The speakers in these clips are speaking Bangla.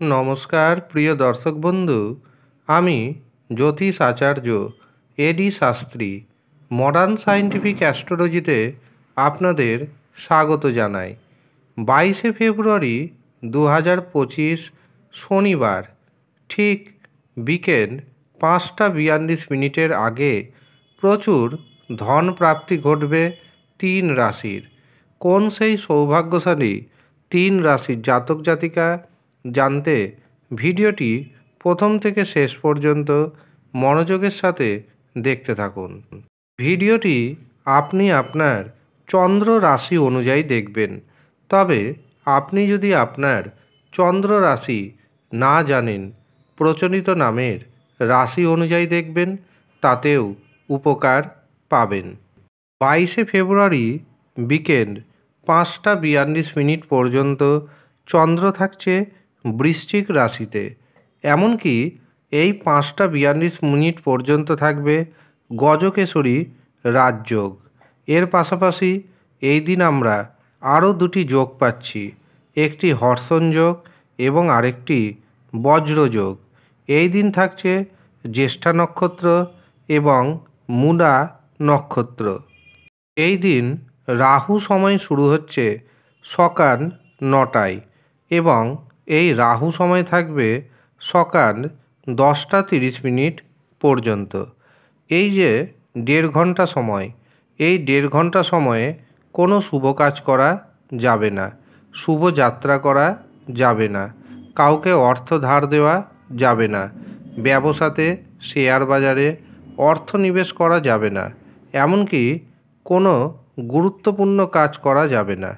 নমস্কার প্রিয় দর্শক বন্ধু, আমি জ্যোতিষ আচার্য এডি শাস্ত্রী মডার্ন সায়েন্টিফিক অ্যাস্ট্রোলজিতে আপনাদের স্বাগত জানাই। 22শে ফেব্রুয়ারি 2025 শনিবার ঠিক বিকেল 5টা 42 মিনিটের আগে প্রচুর ধন প্রাপ্তি ঘটবে 3 রাশির। কোন সেই সৌভাগ্যশালী 3 রাশির জাতক জাতিকা জানতে ভিডিওটি প্রথম থেকে শেষ পর্যন্ত মনোযোগের সাথে দেখতে থাকুন। ভিডিওটি আপনি আপনার চন্দ্র রাশি অনুযায়ী দেখবেন। তবে আপনি যদি আপনার চন্দ্র রাশি না জানেন, প্রচলিত নামের রাশি অনুযায়ী দেখবেন, তাতেও উপকার পাবেন। 22শে ফেব্রুয়ারি বিকেল 5টা 42 মিনিট পর্যন্ত চন্দ্র থাকছে বৃশ্চিক রাশিতে। এমনকি এই 5টা 42 মিনিট পর্যন্ত থাকবে গজকেশরী রাজযোগ। এর পাশাপাশি এই দিন আমরা আরও দুটি যোগ পাচ্ছি, একটি হর্ষণ যোগ এবং আরেকটি বজ্রযোগ। এই দিন থাকছে জ্যেষ্ঠা নক্ষত্র এবং মূলা নক্ষত্র। এই দিন রাহু সময় শুরু হচ্ছে সকাল 9টায় এবং এই রাহু সময় থাকবে সকাল 10টা 30 মিনিট পর্যন্ত। এই যে 1.5 ঘন্টা সময়, এই 1.5 ঘন্টা সময়ে কোনো শুভ কাজ করা যাবে না, শুভ যাত্রা করা যাবে না, কাউকে অর্থ ধার দেওয়া যাবে না, ব্যবসাতে শেয়ার বাজারে অর্থ নিবেশ করা যাবে না, এমনকি কোনো গুরুত্বপূর্ণ কাজ করা যাবে না।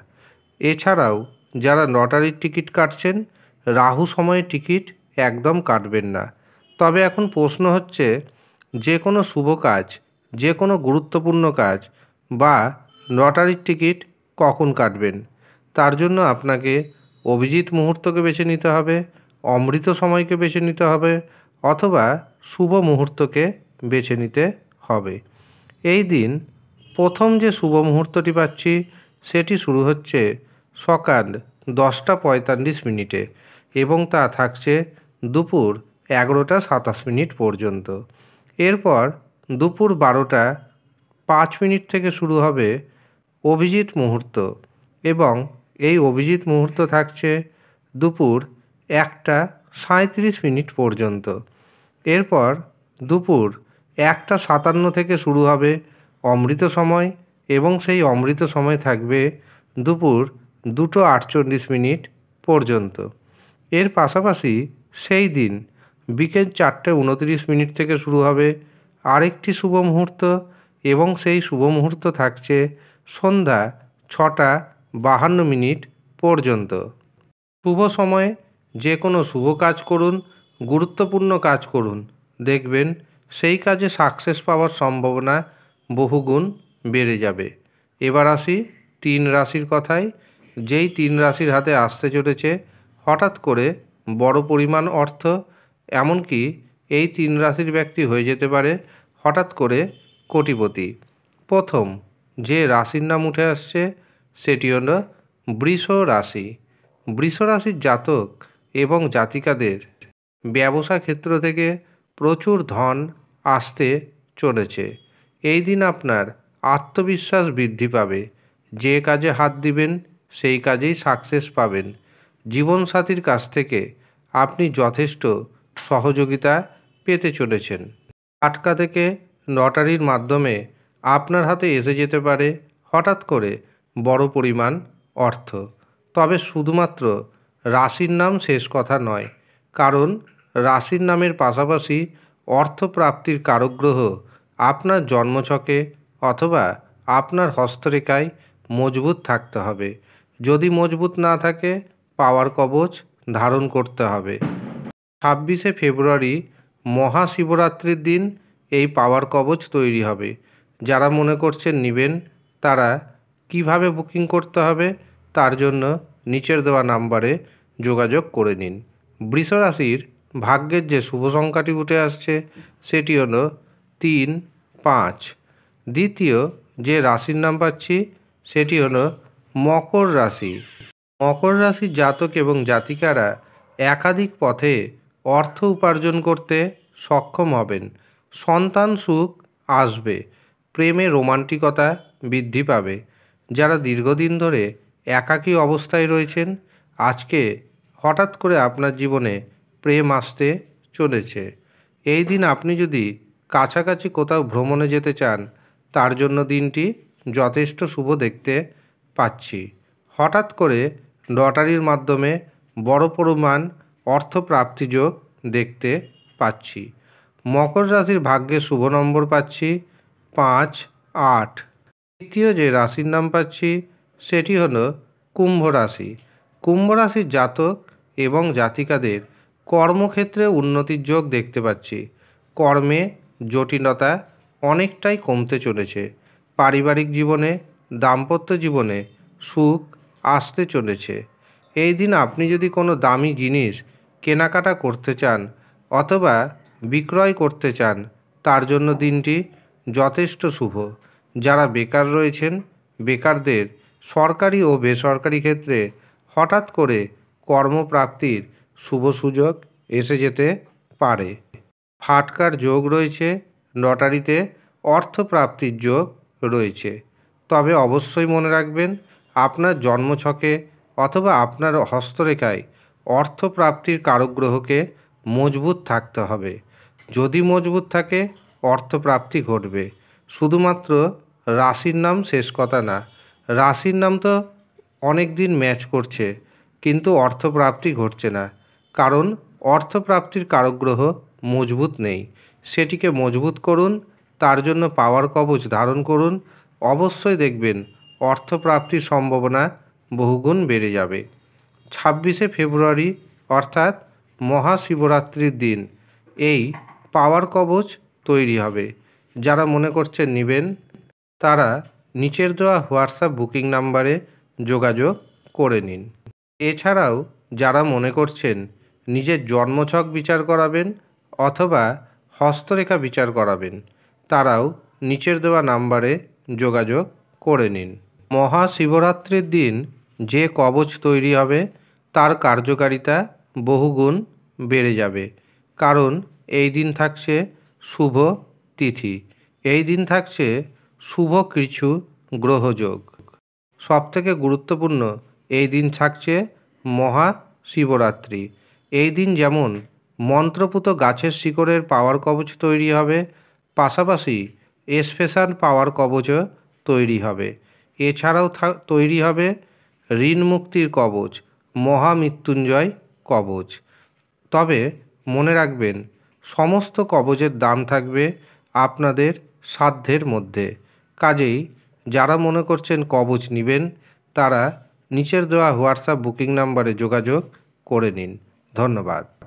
এছাড়াও যারা লটারির টিকিট কাটছেন, রাহু সময়ে টিকিট একদম কাটবেন না। তবে এখন প্রশ্ন হচ্ছে, যে কোনো শুভ কাজ, যে কোনো গুরুত্বপূর্ণ কাজ বা লটারির টিকিট কখন কাটবেন, তার জন্য আপনাকে অভিজিৎ মুহূর্তকে বেছে নিতে হবে, অমৃত সময়কে বেছে নিতে হবে, অথবা শুভ মুহূর্তকে বেছে নিতে হবে। এই দিন প্রথম যে শুভ মুহূর্তটি পাচ্ছি সেটি শুরু হচ্ছে সকাল 10টা 45 মিনিটে এবং তা থাকছে দুপুর 11টা 27 মিনিট পর্যন্ত। এরপর দুপুর 12টা 5 মিনিট থেকে শুরু হবে অভিজিৎ মুহূর্ত এবং এই অভিজিৎ মুহূর্ত থাকছে দুপুর 1টা 37 মিনিট পর্যন্ত। এরপর দুপুর 1টা 57 থেকে শুরু হবে অমৃত সময় এবং সেই অমৃত সময় থাকবে দুপুর 2টো 48 মিনিট পর্যন্ত। এর পাশাপাশি সেই দিন বিকেল 4টে 29 মিনিট থেকে শুরু হবে আরেকটি শুভ মুহূর্ত এবং সেই শুভ মুহূর্ত থাকছে সন্ধ্যা 6টা 52 মিনিট পর্যন্ত। শুভ সময়ে যে কোনো শুভ কাজ করুন, গুরুত্বপূর্ণ কাজ করুন, দেখবেন সেই কাজে সাকসেস পাওয়ার সম্ভাবনা বহুগুণ বেড়ে যাবে। এবার আসি 3 রাশির কথায়। যেই 3 রাশির হাতে আসতে চলেছে হঠাৎ করে বড় পরিমাণ অর্থ, এমনকি এই 3 রাশির ব্যক্তি হয়ে যেতে পারে হঠাৎ করে কোটিপতি। প্রথম যে রাশির নাম উঠে আসছে সেটি হলো বৃষ রাশি। বৃষ রাশির জাতক এবং জাতিকাদের ব্যবসা ক্ষেত্র থেকে প্রচুর ধন আসতে চলেছে। এই দিন আপনার আত্মবিশ্বাস বৃদ্ধি পাবে, যে কাজে হাত দিবেন সেই কাজেই সাকসেস পাবেন। জীবনসাথীর কাছ থেকে আপনি যথেষ্ট সহযোগিতা পেতে চলেছেন। আটকা থেকে লটারির মাধ্যমে আপনার হাতে এসে যেতে পারে হঠাৎ করে বড় পরিমাণ অর্থ। তবে শুধুমাত্র রাশির নাম শেষ কথা নয়, কারণ রাশির নামের পাশাপাশি অর্থপ্রাপ্তির কারক গ্রহ আপনার জন্মছকে অথবা আপনার হস্তরেখায় মজবুত থাকতে হবে। যদি মজবুত না থাকে, পাওয়ার কবচ ধারণ করতে হবে। 26শে ফেব্রুয়ারি মহাশিবরাত্রির দিন এই পাওয়ার কবচ তৈরি হবে। যারা মনে করছেন নেবেন, তারা কিভাবে বুকিং করতে হবে তার জন্য নিচের দেওয়া নাম্বারে যোগাযোগ করে নিন। বৃষ রাশির ভাগ্যের যে শুভ সংখ্যাটি উঠে আসছে সেটি হলো 3, 5। দ্বিতীয় যে রাশির নাম পাচ্ছি সেটি হলো মকর রাশি। মকর রাশির জাতক এবং জাতিকারা একাধিক পথে অর্থ উপার্জন করতে সক্ষম হবেন। সন্তান সুখ আসবে। প্রেমে রোমান্টিকতা বৃদ্ধি পাবে। যারা দীর্ঘদিন ধরে একাকী অবস্থায় রয়েছেন, আজকে হঠাৎ করে আপনার জীবনে প্রেম আসতে চলেছে। এই দিন আপনি যদি কাছাকাছি কোথাও ভ্রমণে যেতে চান, তার জন্য দিনটি যথেষ্ট শুভ দেখতে পাচ্ছি। হঠাৎ করে লটারির মাধ্যমে বড় পরিমাণ অর্থপ্রাপ্তি যোগ দেখতে পাচ্ছি। মকর রাশির ভাগ্যে শুভ নম্বর পাচ্ছি 5, 8। তৃতীয় যে রাশির নাম পাচ্ছি সেটি হলো কুম্ভ রাশি। কুম্ভ রাশির জাতক এবং জাতিকাদের কর্মক্ষেত্রে উন্নতির যোগ দেখতে পাচ্ছি। কর্মে জটিলতা অনেকটাই কমতে চলেছে। পারিবারিক জীবনে, দাম্পত্য জীবনে সুখ আসতে চলেছে। এই দিন আপনি যদি কোনো দামি জিনিস কেনাকাটা করতে চান অথবা বিক্রয় করতে চান, তার জন্য দিনটি যথেষ্ট শুভ। যারা বেকার রয়েছেন, বেকারদের সরকারি ও বেসরকারি ক্ষেত্রে হঠাৎ করে কর্মপ্রাপ্তির শুভ সুযোগ এসে যেতে পারে। ফাটকার যোগ রয়েছে। লটারিতে অর্থপ্রাপ্তির যোগ রয়েছে। তবে অবশ্যই মনে রাখবেন, আপনার জন্মছকে অথবা আপনার হস্তরেখায় অর্থপ্রাপ্তির কারক গ্রহকে মজবুত থাকতে হবে। যদি মজবুত থাকে, অর্থপ্রাপ্তি ঘটবে। শুধুমাত্র রাশির নাম শেষ কথা না, রাশির নাম তো অনেক দিন ম্যাচ করছে, কিন্তু অর্থপ্রাপ্তি ঘটছে না। কারণ অর্থপ্রাপ্তির কারক গ্রহ মজবুত নেই। সেটিকে মজবুত করুন, তার জন্য পাওয়ার কবচ ধারণ করুন। অবশ্যই দেখবেন অর্থপ্রাপ্তির সম্ভাবনা বহুগুণ বেড়ে যাবে। 26শে ফেব্রুয়ারি অর্থাৎ মহাশিবরাত্রির দিন এই পাওয়ার কবচ তৈরি হবে। যারা মনে করছেন নেবেন, তারা নিচের দেওয়া হোয়াটসঅ্যাপ বুকিং নাম্বারে যোগাযোগ করে নিন। এছাড়াও যারা মনে করছেন নিজের জন্মছক বিচার করাবেন অথবা হস্তরেখা বিচার করাবেন, তারাও নিচের দেওয়া নাম্বারে যোগাযোগ করে নিন। মহাশিবরাত্রির দিন যে কবচ তৈরি হবে তার কার্যকারিতা বহুগুণ বেড়ে যাবে। কারণ এই দিন থাকছে শুভ তিথি, এই দিন থাকছে শুভ কিছু গ্রহযোগ। সবথেকে গুরুত্বপূর্ণ এই দিন থাকছে মহাশিবরাত্রি। এই দিন যেমন মন্ত্রপুত গাছের শিকড়ের পাওয়ার কবচ তৈরি হবে, পাশাপাশি স্পেশাল পাওয়ার কবচও তৈরি হবে। এছাড়াও তৈরি হবে ঋণ মুক্তির কবচ, মহামৃত্যুঞ্জয় কবচ। তবে মনে রাখবেন, সমস্ত কবচের দাম থাকবে আপনাদের সাধ্যের মধ্যে। কাজেই যারা মনে করছেন কবচ নেবেন, তারা নিচের দেওয়া হোয়াটসঅ্যাপ বুকিং নাম্বারে যোগাযোগ করে নিন। ধন্যবাদ।